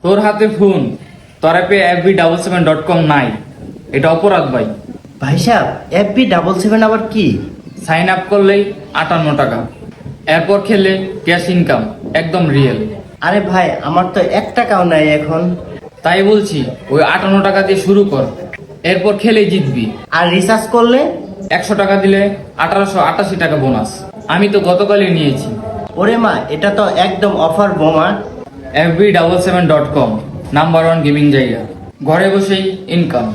তোর হাতে ফোন তোর অ্যাপে fb77.com নাই, এটা অপরাধ ভাই। ভাই সাহেব, FB77 আবার কি? সাইন আপ করলেই 58 টাকা, এরপর খেলে ক্যাশ ইনকাম, একদম রিয়েল। আরে ভাই, আমার তো 1 টাকাও নাই এখন। তাই বলছি ওই 58 টাকা দিয়ে শুরু কর, এরপর খেলেই জিতবি। আর রিচার্জ করলে? 100 টাকা দিলে 1888 টাকা বোনাস। আমি তো গতকালই নিয়েছি। ওরে মা, এটা তো একদম অফার বোমা। fb77.com নাম্বার 1 গেমিং জায়গা, ঘরে বসেই ইনকাম।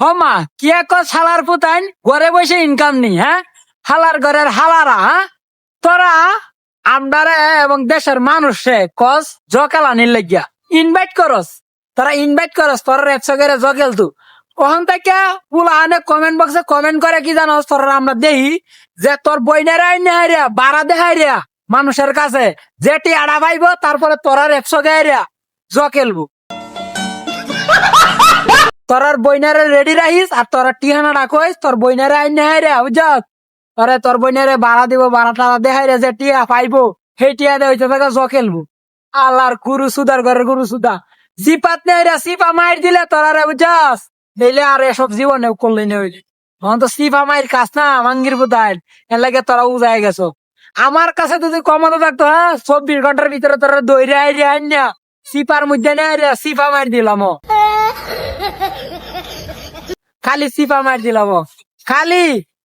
হমা কি এক শালার পুতাইন ঘরে বসে ইনকাম নি, হ্যাঁ? হালার ঘরের হালারা, হ্যাঁ? তোরা আমদারে এবং দেশের মানুষে কস জকালা নিল লাগিয়া ইনভাইট করস। তোরা ইনভাইট করস, তোরা রেপসা করে জকেল তু ওখান থেকে পুলা আনে কমেন্ট বক্সে কমেন্ট করে কি জানোস? তোরা আমরা দেখি যে তোর বইনেরাই নেহাই রে বাড়া দেখাই রে মানুষের কাছে যেটি আড়া পাইব, তারপরে তোরা রেপসা গায়ে জকেলবু। তোর বইনারে রেডি রাখিস আর তোরা টিহানা রাখোস, তোর বইনারে আইন নেহাই রে বুঝাস। তোরে তোর বইনারে বাড়া দিব, বাড়া টাড়া দেখাই রে যে টিয়া পাইবো, সেই টিয়া দে হইতে থাকা জকেলবু। আল্লাহর গুরু সুদার ঘরের গুরু সুদা জিপাত নেই রে, সিপা মাইর দিলে তোরা রে বুঝাস। দিলে আর এসব জীবনে করলে নে হইলে তখন তো সিপা মাইর কাজ না মাঙ্গির বুদায়, এর লাগে তোরা উজায় গেছো। আমার কাছে যদি কমানো থাকতো, হ্যাঁ, 24 ঘন্টার ভিতরে তোরা দৈরে আইরে আইন না সিপার মধ্যে নেই রে সিপা মাইর দিলাম। খালি সিপা মার দিলাম, খালি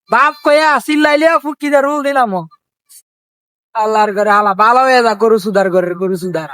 বাপ কয়া চিল্লাইলে ফুকি রুল দিলাম। আল্লাহর ঘরে আলা ভালো হয়ে যা, গরু সুদার ঘরের গরু সুদার।